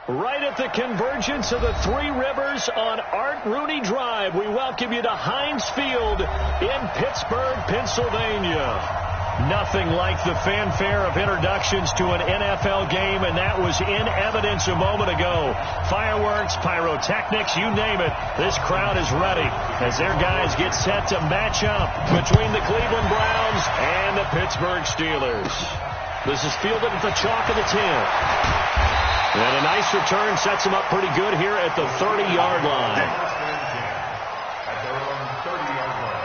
Right at the convergence of the Three Rivers on Art Rooney Drive, we welcome you to Heinz Field in Pittsburgh, Pennsylvania. Nothing like the fanfare of introductions to an NFL game, and that was in evidence a moment ago. Fireworks, pyrotechnics, you name it. This crowd is ready as their guys get set to match up between the Cleveland Browns and the Pittsburgh Steelers. This is fielded at the chalk of the 10. And a nice return sets them up pretty good here at the 30-yard line. At their own 30-yard line.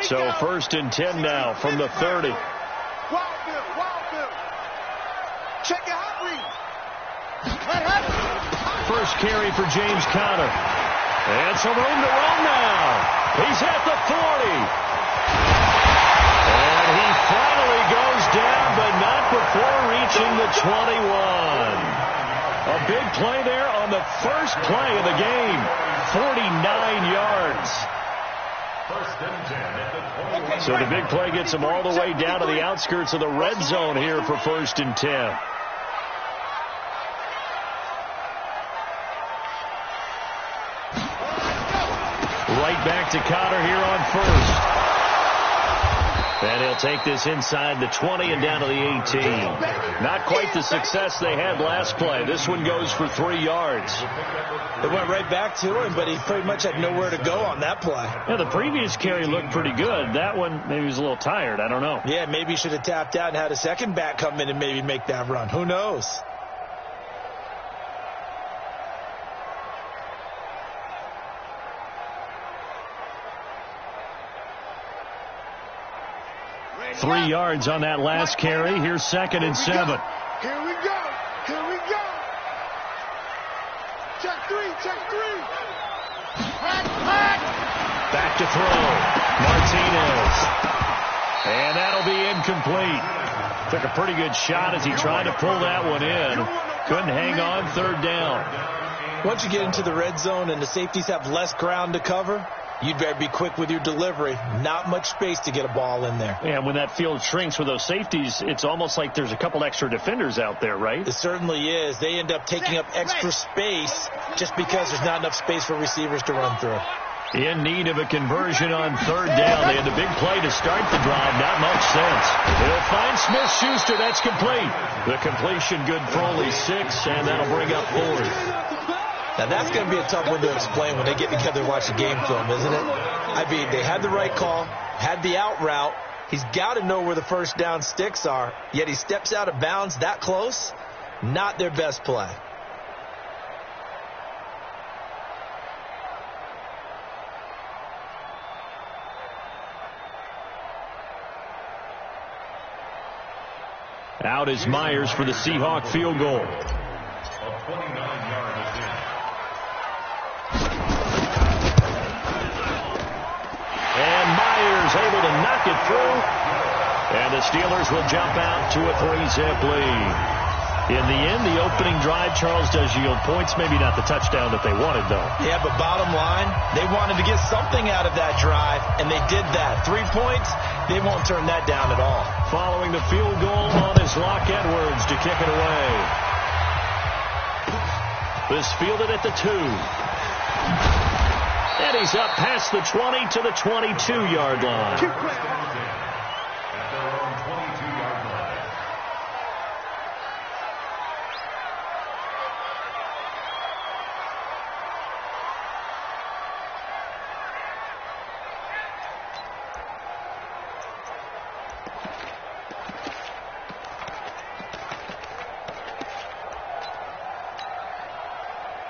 So first and 10 now from the 30. Check your hot read. First carry for James Conner. And some room to run now. He's at the 40. And he finally goes down, but not before reaching the 21. A big play there on the first play of the game. 49 yards. So the big play gets him all the way down to the outskirts of the red zone here for first and 10. Right back to Conner here on first. And he'll take this inside the 20 and down to the 18. Not quite the success they had last play. This one goes for 3 yards. It went right back to him, but he pretty much had nowhere to go on that play. Yeah, the previous carry looked pretty good. That one, maybe he was a little tired. I don't know. Yeah, maybe he should have tapped out and had a second back come in and maybe make that run. Who knows? Three yards on that last carry. Here's second and 7. Here we go. Here we go. Check three. Check three. Back to throw. Martinez. And that'll be incomplete. Took a pretty good shot as he tried to pull that one in. Couldn't hang on. Third down. Once you get into the red zone and the safeties have less ground to cover, you'd better be quick with your delivery. Not much space to get a ball in there. And when that field shrinks with those safeties, it's almost like there's a couple extra defenders out there, right? It certainly is. They end up taking up extra space just because there's not enough space for receivers to run through. In need of a conversion on third down. They had the big play to start the drive. Not much sense. They'll find Smith-Schuster. That's complete. The completion good for only 6, and that'll bring up 4th. Now, that's going to be a tough one to explain when they get together and watch the game film, isn't it? I mean, they had the right call, had the out route. He's got to know where the first down sticks are, yet he steps out of bounds that close. Not their best play. Out is Myers for the Seahawk field goal. A 29-yard attempt. And Myers able to knock it through. And the Steelers will jump out to a 3-zip lead. In the end, the opening drive, Charles, does yield points. Maybe not the touchdown that they wanted, though. Yeah, but bottom line, they wanted to get something out of that drive, and they did that. 3 points, they won't turn that down at all. Following the field goal on is Locke Edwards to kick it away. This fielded at the 2. And he's up past the 20 to the 22-yard line. At their own 22-yard line.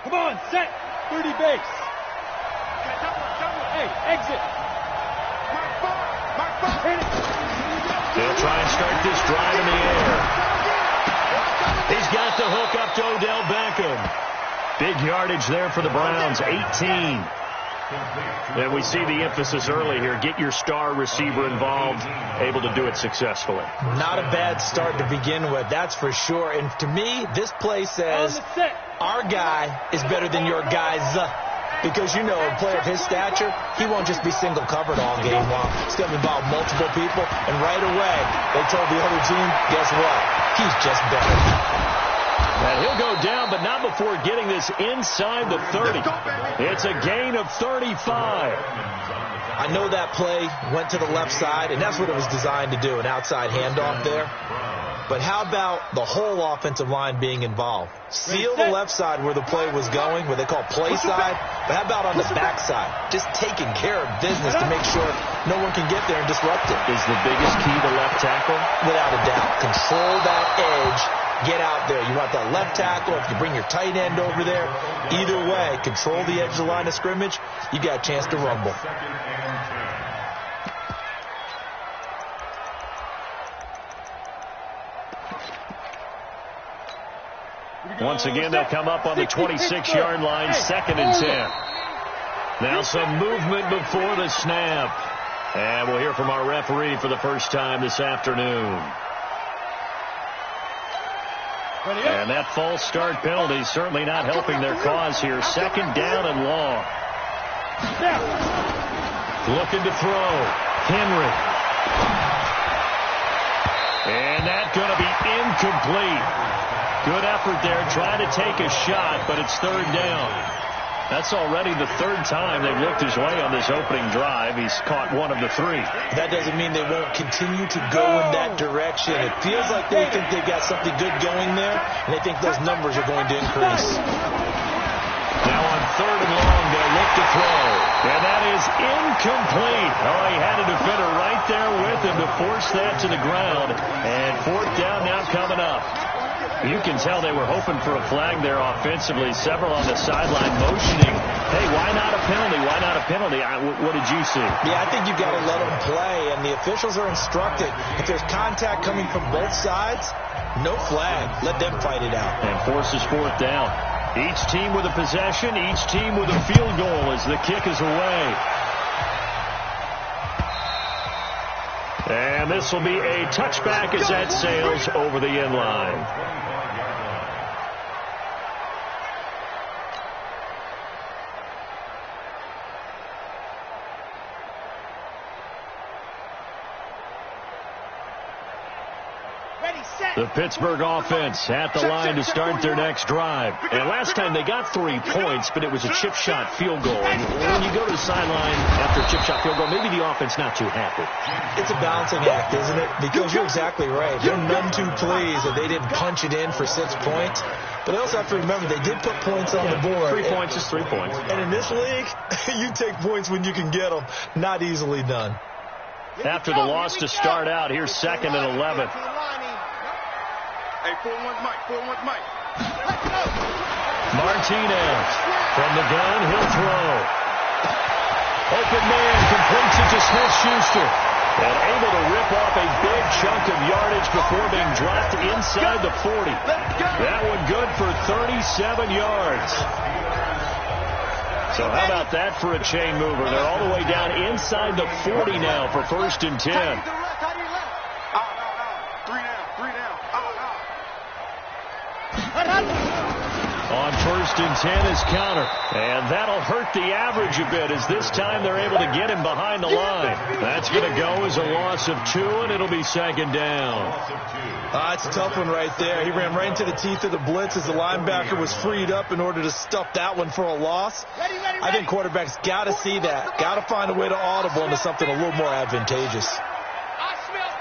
Come on, set. 30 base. Hey, exit. They'll try and start this drive in the air. He's got the hook up to Odell Beckham. Big yardage there for the Browns, 18. And we see the emphasis early here. Get your star receiver involved, able to do it successfully. Not a bad start to begin with, that's for sure. And to me, this play says our guy is better than your guys. Because, you know, a player of his stature, he won't just be single covered all game long. He's going to involve multiple people. And right away, they told the other team, guess what? He's just better. And he'll go down, but not before getting this inside the 30. It's a gain of 35. I know that play went to the left side, and that's what it was designed to do, an outside handoff there. But how about the whole offensive line being involved? Seal the left side where the play was going, what they call play side. But how about on the back side? Just taking care of business to make sure no one can get there and disrupt it. Is the biggest key to left tackle? Without a doubt. Control that edge. Get out there. You want that left tackle. If you bring your tight end over there, either way, control the edge of the line of scrimmage, you got a chance to rumble. Once again, they'll come up on the 26-yard line, 2nd and 10. Now some movement before the snap. And we'll hear from our referee for the first time this afternoon. And that false start penalty certainly not helping their cause here. 2nd down and long. Looking to throw. Henry. And that's going to be incomplete. Good effort there, trying to take a shot, but it's 3rd down. That's already the 3rd time they've looked his way on this opening drive. He's caught 1 of the 3. That doesn't mean they won't continue to go in that direction. It feels like they think they've got something good going there, and they think those numbers are going to increase. Now on 3rd and long, they'll look to throw. And that is incomplete. Oh, he had a defender right there with him to force that to the ground. And 4th down now coming up. You can tell they were hoping for a flag there offensively. Several on the sideline motioning. Hey, why not a penalty? Why not a penalty? What did you see? Yeah, I think you've got to let them play, and the officials are instructed. If there's contact coming from both sides, no flag. Let them fight it out. And forces 4th down. Each team with a possession, each team with a field goal as the kick is away. And this will be a touchback as that sails over the end line. The Pittsburgh offense at the line to start their next drive. And last time they got 3 points, but it was a chip shot field goal. And when you go to the sideline after a chip shot field goal, maybe the offense not too happy. It's a balancing act, isn't it? Because you're exactly right. They're none too pleased that they didn't punch it in for 6 points. But they also have to remember they did put points on the board. 3 points is 3 points. And in this league, you take points when you can get them. Not easily done. After the loss to start out, here's 2nd and 11. Hey, 4-1's Mike. 4-1's Mike. Martinez from the gun. He'll throw. Open man completes it to Smith-Schuster. And able to rip off a big chunk of yardage before being dropped inside the 40. That one good for 37 yards. So how about that for a chain mover? They're all the way down inside the 40 now for 1st and 10. On 1st and 10 is counter. And that'll hurt the average a bit as this time they're able to get him behind the line. That's going to go as a loss of 2, and it'll be 2nd down. It's a tough one right there. He ran right into the teeth of the blitz as the linebacker was freed up in order to stuff that one for a loss. I think quarterbacks got to see that. Got to find a way to audible into something a little more advantageous.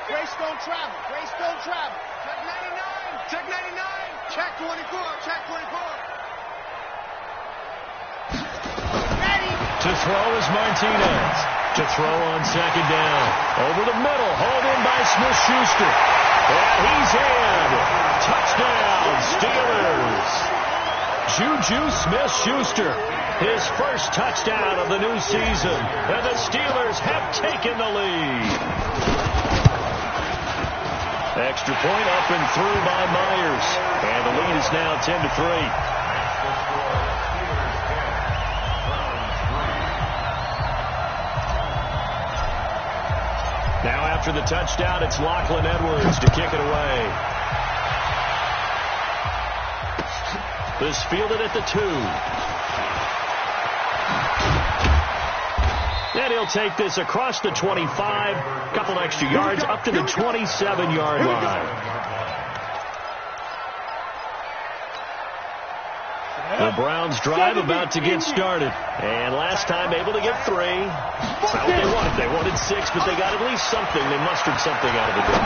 Grace don't travel. Grace don't travel. Check 99. Check 99. Check 24. Check 24. To throw is Martinez. To throw on 2nd down. Over the middle. Hauled in by Smith-Schuster. And he's in. Touchdown, Steelers. Juju Smith-Schuster. His first touchdown of the new season. And the Steelers have taken the lead. Extra point up and through by Myers. And the lead is now 10-3. Now after the touchdown, it's Lachlan Edwards to kick it away. This fielded at the 2. And he'll take this across the 25, a couple extra yards up to the 27-yard line. The Browns drive about to get started. And last time able to get 3. That's not what they wanted. They wanted 6, but they got at least something. They mustered something out of the game.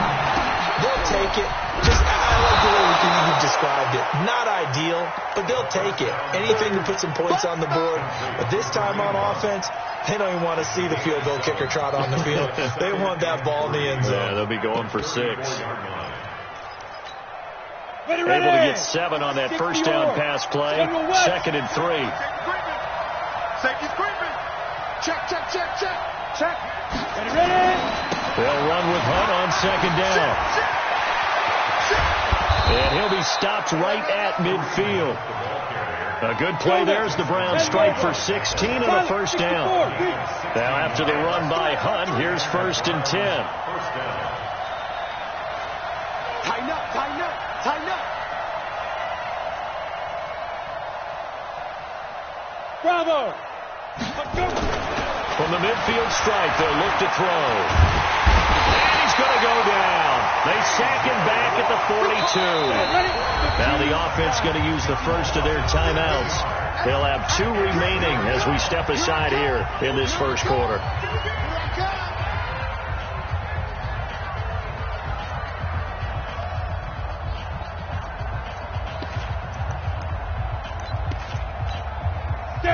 They'll take it. I like the way you described it. Not ideal, but they'll take it. Anything to put some points on the board. But this time on offense, they don't even want to see the field goal kicker trot on the field. They want that ball in the end zone. Yeah, they'll be going for 6. Able to get 7 on that first down pass play. 2nd and 3. Safety's creeping. Check. Ready. They'll run with Hunt on 2nd down. And he'll be stopped right at midfield. A good play there as the Browns strike for 16 on a first down. Now after the run by Hunt, here's 1st and 10. Tighten up. Bravo. From the midfield stripe, they'll look to throw. And he's going to go down. They sack him back at the 42. Now the offense going to use the first of their timeouts. They'll have 2 remaining as we step aside here in this first quarter.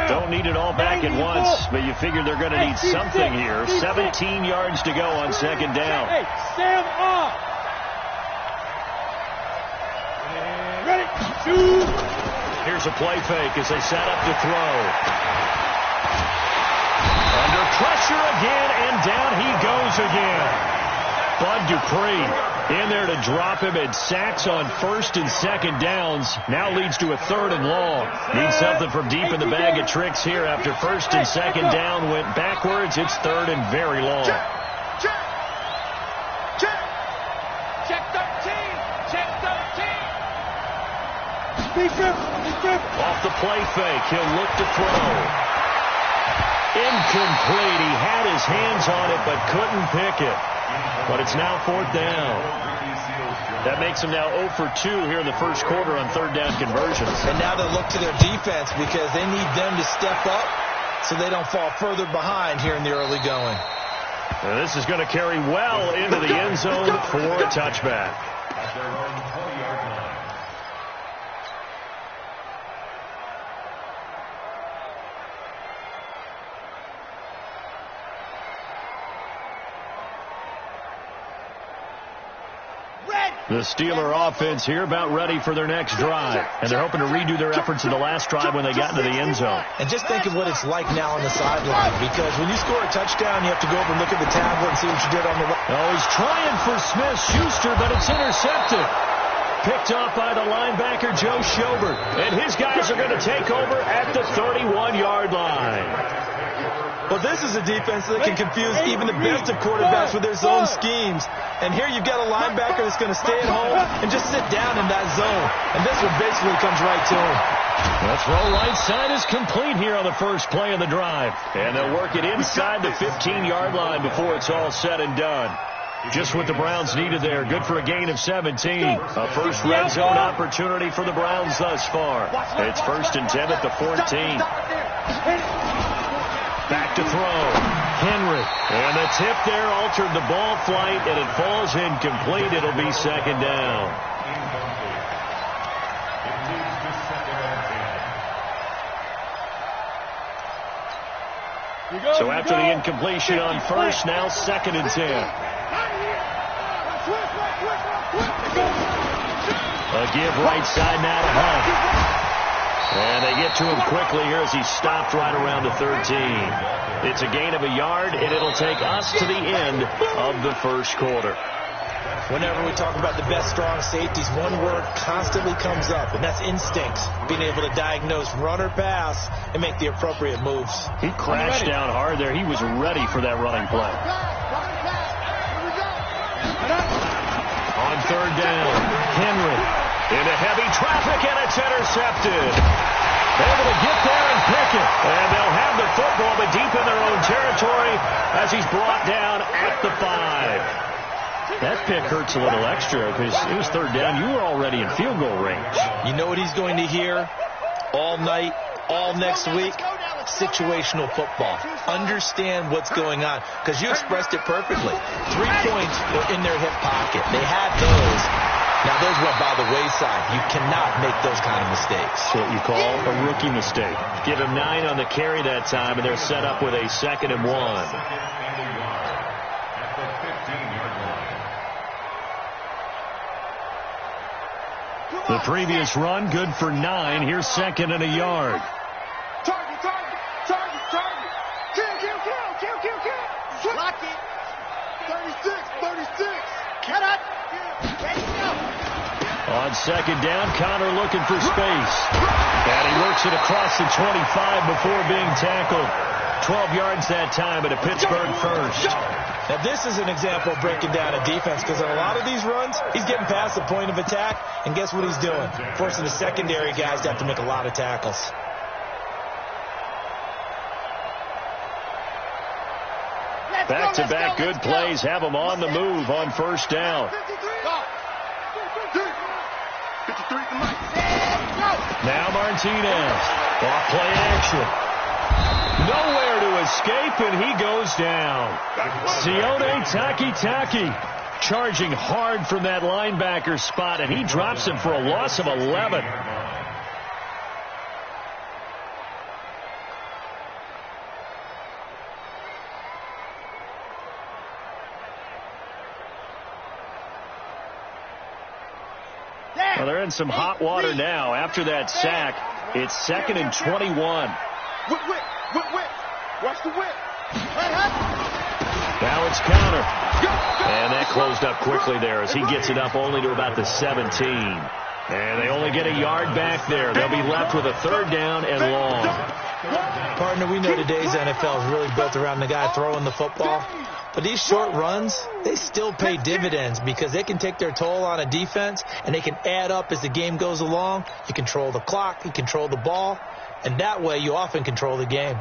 Don't need it all back at once, but you figure they're going to need something here. 17 yards to go on 2nd down. Hey, stand up. Ready. Shoot. Here's a play fake as they set up to throw. Under pressure again, and down he goes again. Bud Dupree in there to drop him, and sacks on 1st and 2nd downs. Now leads to a 3rd and long. Needs something from deep in the bag of tricks here after 1st and 2nd down went backwards. It's 3rd and very long. Check 13. Off the play fake, he'll look to throw. Incomplete. He had his hands on it, but couldn't pick it. But it's now 4th down. That makes them now 0 for 2 here in the first quarter on 3rd down conversions. And now they'll look to their defense because they need them to step up so they don't fall further behind here in the early going. And this is going to carry well into the end zone for a touchback. At their own 20-yard line. The Steeler offense here about ready for their next drive. And they're hoping to redo their efforts in the last drive when they got into the end zone. And just think of what it's like now on the sideline, because when you score a touchdown, you have to go over and look at the tablet and see what you did on the right. Oh, he's trying for Smith-Schuster, but it's intercepted. Picked off by the linebacker, Joe Schobert. And his guys are going to take over at the 31-yard line. Well, this is a defense that can confuse even the best of quarterbacks with their zone schemes. And here you've got a linebacker that's going to stay at home and just sit down in that zone. And this one basically comes right to him. The throw right side is complete here on the first play of the drive. And they'll work it inside the 15-yard line before it's all said and done. Just what the Browns needed there. Good for a gain of 17. A first red zone opportunity for the Browns thus far. It's 1st and 10 at the 14. Back to throw. Henry. And the tip there altered the ball flight, and it falls incomplete. It'll be 2nd down. So after the incompletion on first, now 2nd and 10. A give right side now to Hunt. And they get to him quickly here as he's stopped right around the 13. It's a gain of a yard, and it'll take us to the end of the first quarter. Whenever we talk about the best strong safeties, one word constantly comes up, and that's instincts. Being able to diagnose run or pass and make the appropriate moves. He crashed down hard there. He was ready for that running play. third down. Henry into heavy traffic, and it's intercepted. Able to get there and pick it. And they'll have the football, but deep in their own territory as he's brought down at the 5. That pick hurts a little extra because it was third down. You were already in field goal range. You know what he's going to hear all night, all next week? Situational football. Understand what's going on, because you expressed it perfectly. 3 points were in their hip pocket. They had those. Now, those went by the wayside. You cannot make those kind of mistakes. That's what you call a rookie mistake. Give him 9 on the carry that time, and they're set up with a 2nd and 1. The previous run, good for 9. Here's 2nd and a yard. Target. Kill. Lock it. 36. Get up. Ready, go. On 2nd down, Connor looking for space. And he works it across the 25 before being tackled. 12 yards that time, but a Pittsburgh first. Now, this is an example of breaking down a defense, because in a lot of these runs, he's getting past the point of attack, and guess what he's doing? Forcing the secondary guys to have to make a lot of tackles. Back-to-back good plays have them on the move on first down. 53 to Mike. Now Martinez. Off play action. Nowhere to escape, and he goes down. Sione Takitaki charging hard from that linebacker spot, and he drops him for a loss of 11. Well, they're in some hot water now. After that sack, it's 2nd and 21. Whip. Watch the whip. Now it's Connor. And that closed up quickly there as he gets it up only to about the 17. And they only get a yard back there. They'll be left with a 3rd down and long. Partner, we know today's NFL is really built around the guy throwing the football. But these short runs, they still pay dividends because they can take their toll on a defense, and they can add up as the game goes along. You control the clock, you control the ball, and that way you often control the game.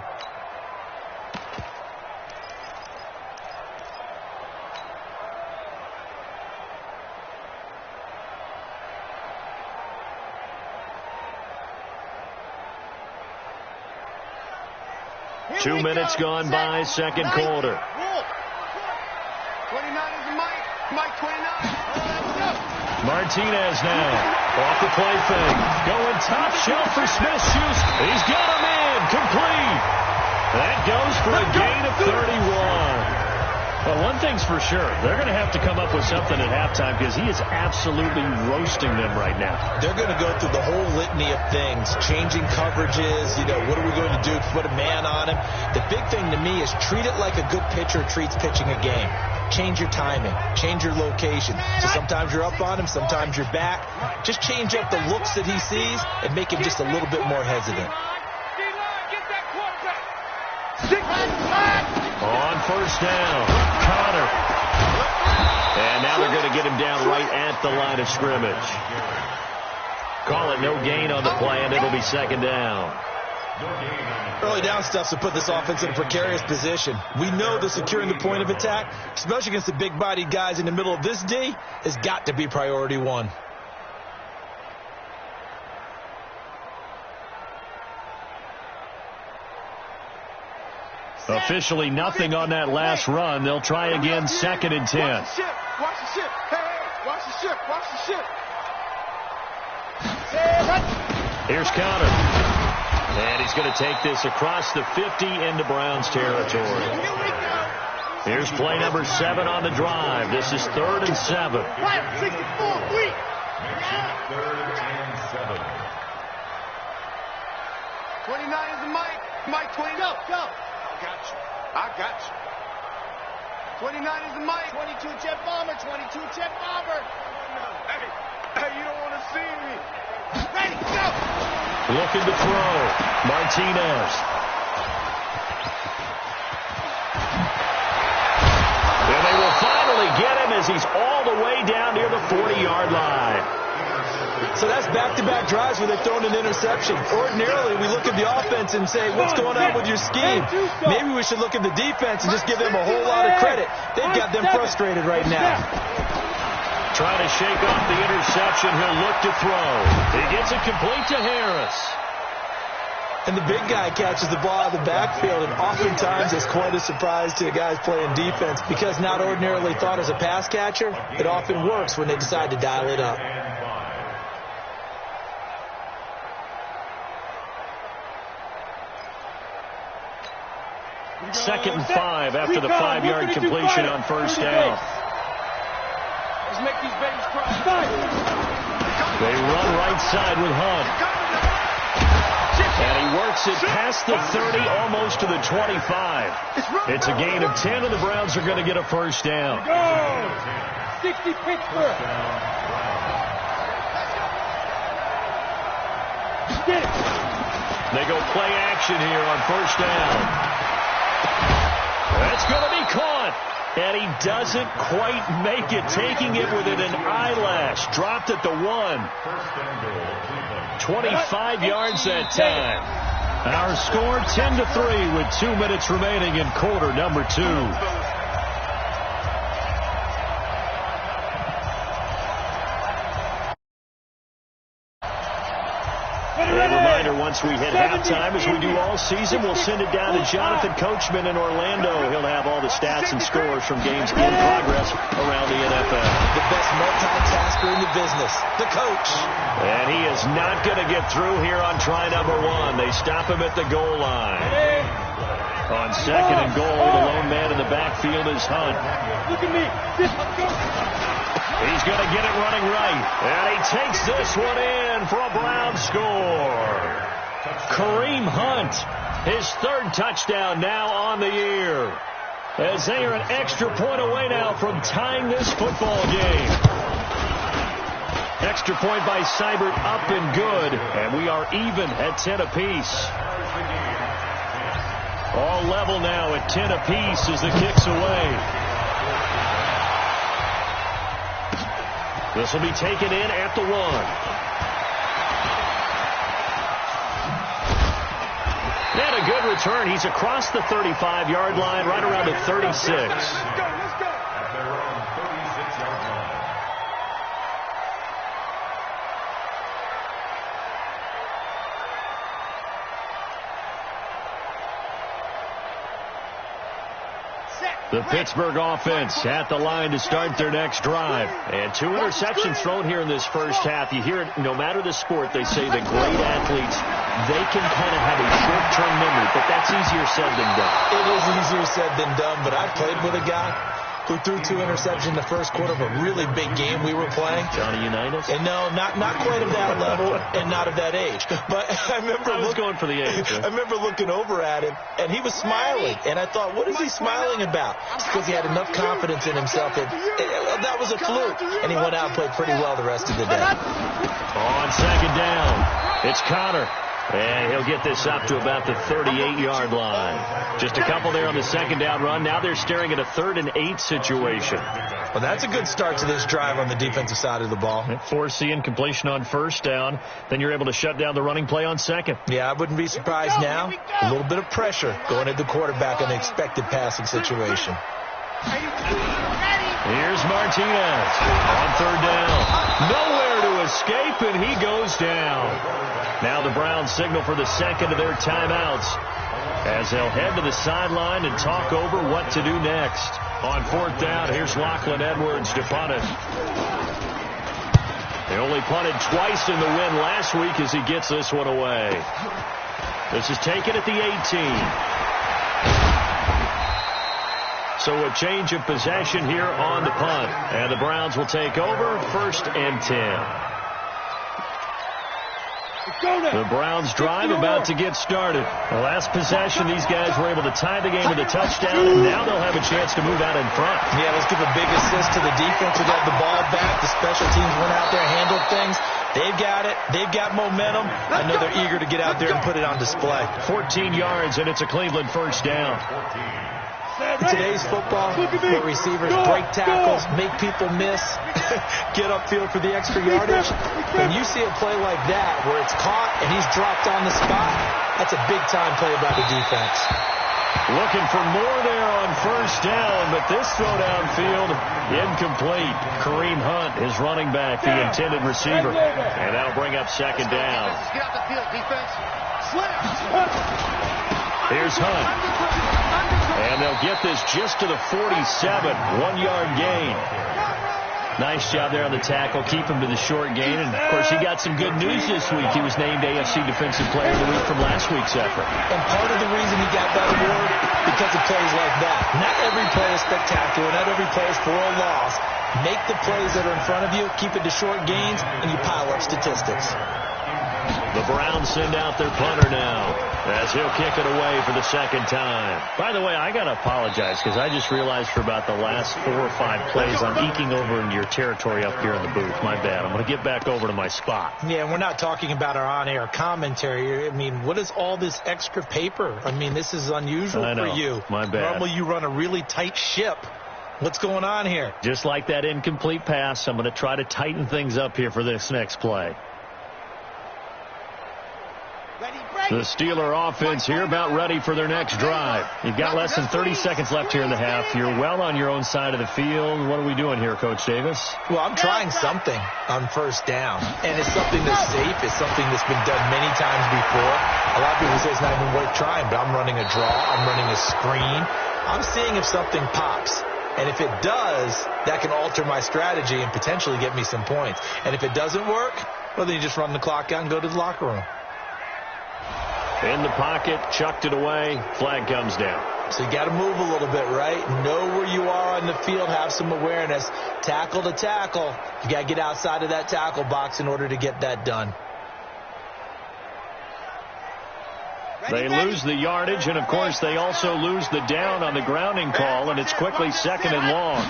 Two minutes gone by, second quarter. 29 is Mike. Mike 29. Martinez now. Off the play fake. Going top shelf for Smith-Schuster. He's got him in. Complete. That goes for a gain of 31. Well, one thing's for sure. They're going to have to come up with something at halftime because he is absolutely roasting them right now. They're going to go through the whole litany of things, changing coverages, what are we going to do to put a man on him? The big thing to me is treat it like a good pitcher treats pitching a game. Change your timing, change your location. So sometimes you're up on him, sometimes you're back. Just change up the looks that he sees and make him just a little bit more hesitant. On first down, Connor. And now they're going to get him down right at the line of scrimmage. Call it no gain on the play, and it'll be 2nd down. Early down stuff to put this offense in a precarious position. We know that securing the point of attack, especially against the big-bodied guys in the middle of this D, has got to be priority 1. Officially nothing on that last run. They'll try again, 2nd and 10. Watch the ship. Hey, watch the ship. Here's Connor. And he's going to take this across the 50 into Browns territory. Here's play number 7 on the drive. This is 3rd and 7. 64, weak. 3rd and 7. 29 is the Mike. Mike 20. Go. I got you. 29 is the Mike. 22 jet bomber. Hey, you don't want to see me. Ready, go. Looking to throw. Martinez. And they will finally get him as he's all the way down near the 40-yard line. So that's back-to-back drives where they've thrown an interception. Ordinarily, we look at the offense and say, what's going on with your scheme? Maybe we should look at the defense and just give them a whole lot of credit. They've got them frustrated right now. Trying to shake off the interception. He'll look to throw. He gets it complete to Harris. And the big guy catches the ball out of the backfield, and oftentimes it's quite a surprise to the guys playing defense because not ordinarily thought as a pass catcher, it often works when they decide to dial it up. Second and 5 after the 5-yard completion on first down. Let's make these babies cry. They run right side with Hunt. And he works it past the 30, almost to the 25. It's a gain of 10, and the Browns are going to get a first down. Go! 60 Pittsburgh. Get it. They go play action here on first down. That's going to be caught. And he doesn't quite make it, taking it within an eyelash. Dropped at the 1. 25 yards that time. Our score 10-3 with 2 minutes remaining in quarter number 2. Once we hit halftime, as we do all season, we'll send it down to Jonathan Coachman in Orlando. He'll have all the stats and scores from games in progress around the NFL. The best multitasker in the business, the coach. And he is not going to get through here on try number 1. They stop him at the goal line. On second and goal, the lone man in the backfield is Hunt. Look at me. He's going to get it running right. And he takes this one in for a Brown score. Kareem Hunt, his 3rd touchdown now on the year. As they are an extra point away now from tying this football game. Extra point by Seibert up and good. And we are even at 10 apiece. All level now at 10 apiece as the kick's away. This will be taken in at the 1. And a good return. He's across the 35-yard line, right around the 36. Let's go. The Pittsburgh offense at the line to start their next drive. And 2 interceptions thrown here in this first half. You hear it, no matter the sport, they say that great athletes, they can kind of have a short-term memory, but that's easier said than done. It is easier said than done, but I played with a guy who threw 2 interceptions in the first quarter of a really big game we were playing. Johnny Unitas? And no, not quite of that level and not of that age. But I was going for the age. I remember looking over at him, and he was smiling. And I thought, what is he smiling about? It's because he had enough confidence in himself that was a fluke. And he went out and played pretty well the rest of the day. On second down, it's Connor. And he'll get this up to about the 38-yard line. Just a couple there on the second down run. Now they're staring at a 3rd and 8 situation. Well, that's a good start to this drive on the defensive side of the ball. Force the incompletion on first down. Then you're able to shut down the running play on second. Yeah, I wouldn't be surprised now. A little bit of pressure going at the quarterback on the expected passing situation. Here's Martinez on 3rd down. Nowhere to escape, and he goes down. Now the Browns signal for the second of their timeouts as they'll head to the sideline and talk over what to do next. On 4th down, here's Lachlan Edwards to punt it. They only punted twice in the win last week as he gets this one away. This is taken at the 18. So a change of possession here on the punt. And the Browns will take over 1st and 10. The Browns drive about to get started. The last possession, these guys were able to tie the game with a touchdown, and now they'll have a chance to move out in front. Yeah, let's give a big assist to the defense who got the ball back. The special teams went out there and handled things. They've got it. They've got momentum. I know they're eager to get out there and put it on display. 14 yards, and it's a Cleveland first down. In today's football, where receivers break tackles, make people miss, get upfield for the extra yardage, when you see a play like that where it's caught and he's dropped on the spot, that's a big-time play by the defense. Looking for more there on first down, but this throw downfield incomplete. Kareem Hunt, his running back, the intended receiver. And that'll bring up second down. Get out the field, defense. Here's Hunt. And they'll get this just to the 47, 1-yard gain. Nice job there on the tackle. Keep him to the short gain. And, of course, he got some good news this week. He was named AFC Defensive Player of the Week from last week's effort. And part of the reason he got that award, because of plays like that. Not every play is spectacular. Not every play is for a loss. Make the plays that are in front of you, keep it to short gains, and you pile up statistics. The Browns send out their punter now as he'll kick it away for the second time. By the way, I got to apologize because I just realized for about the last 4 or 5 plays I'm eking over into your territory up here in the booth. My bad. I'm going to get back over to my spot. Yeah, and we're not talking about our on-air commentary. I mean, what is all this extra paper? I mean, this is unusual for you. My bad. Normally you run a really tight ship. What's going on here? Just like that incomplete pass, I'm going to try to tighten things up here for this next play. The Steeler offense here about ready for their next drive. You've got less than 30 seconds left here in the half. You're well on your own side of the field. What are we doing here, Coach Davis? Well, I'm trying something on first down. And it's something that's safe. It's something that's been done many times before. A lot of people say it's not even worth trying, but I'm running a draw. I'm running a screen. I'm seeing if something pops. And if it does, that can alter my strategy and potentially get me some points. And if it doesn't work, well, then you just run the clock out and go to the locker room. In the pocket, chucked it away, flag comes down. So you got to move a little bit, right? Know where you are on the field, have some awareness. Tackle to tackle. You got to get outside of that tackle box in order to get that done. They lose the yardage, and of course they also lose the down on the grounding call, and it's quickly second and long.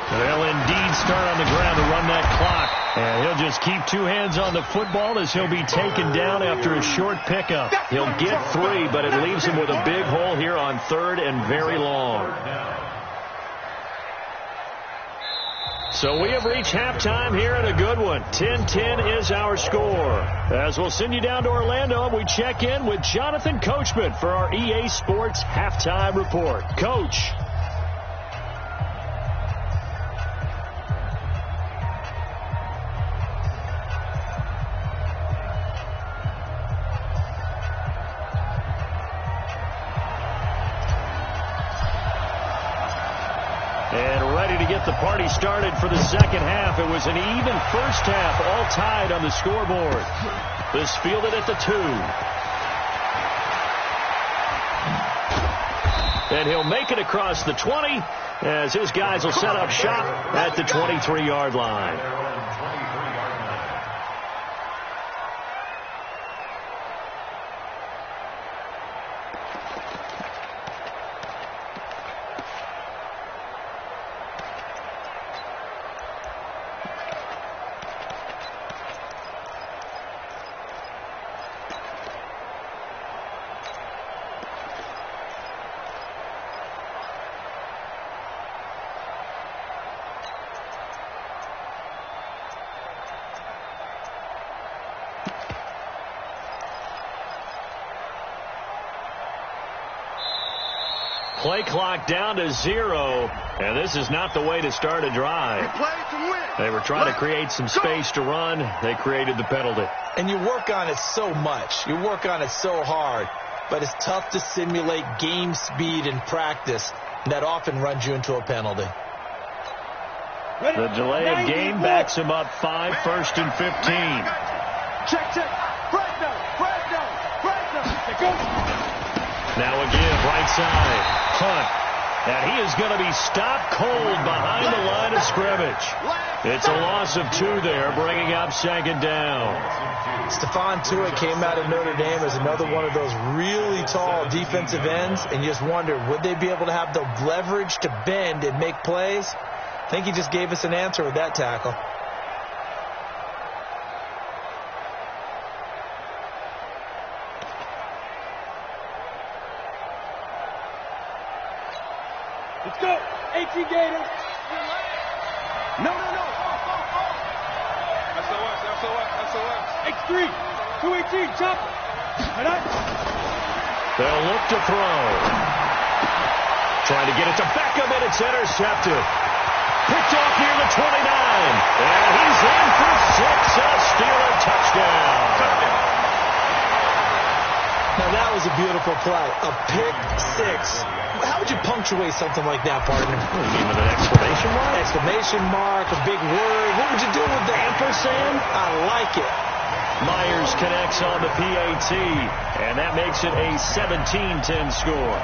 They'll indeed start on the ground to run that clock. And he'll just keep 2 hands on the football as he'll be taken down after a short pickup. He'll get 3, but it leaves him with a big hole here on 3rd and very long. So we have reached halftime here in a good one. 10-10 is our score. As we'll send you down to Orlando, and we check in with Jonathan Coachman for our EA Sports Halftime Report. Coach. The party started for the second half. It was an even first half, all tied on the scoreboard. This fielded at the 2. And he'll make it across the 20 as his guys will set up shop at the 23-yard line. Play clock down to 0, and this is not the way to start a drive. They were trying to create some space to run. They created the penalty. And you work on it so much. You work on it so hard, but it's tough to simulate game speed in practice. That often runs you into a penalty. The delay of game backs him up 5, 1st and 15. Check. Fresno. Now again, right side. Hunt. And he is going to be stopped cold behind the line of scrimmage. It's a loss of 2 there, bringing up second down. Stephon Tuitt came out of Notre Dame as another one of those really tall defensive ends, and you just wonder, would they be able to have the leverage to bend and make plays? I think he just gave us an answer with that tackle. Let's go. 18 Gators. No. SOS. X3. 218. Chopper. They'll look to throw. Trying to get it to Beckham, and it's intercepted. Picked off near the 29. And he's in for 6. A Steeler touchdown. Now, that was a beautiful play. A pick 6. How would you punctuate something like that, partner? You mean with an exclamation mark? Exclamation mark, a big word. What would you do with that? Ampersand? I like it. Myers connects on the PAT, and that makes it a 17-10 score.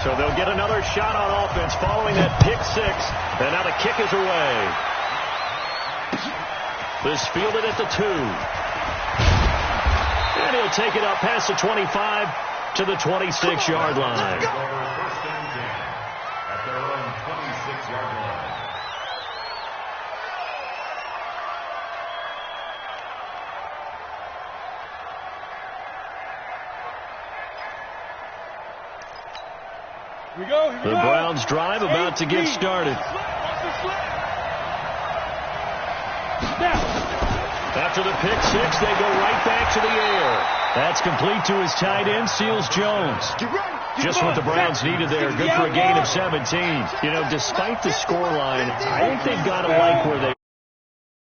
So they'll get another shot on offense following that pick 6, and now the kick is away. This fielded at the 2. And he'll take it up past the 25 to the 26-yard line. First and 10 at their own 26-yard line. Here we go. The Browns drive about to get started. After the pick 6, they go right back to the air. That's complete to his tight end, Seals Jones. Just what the Browns needed there. Good for a gain of 17. You know, despite the scoreline, I think they've got to like where they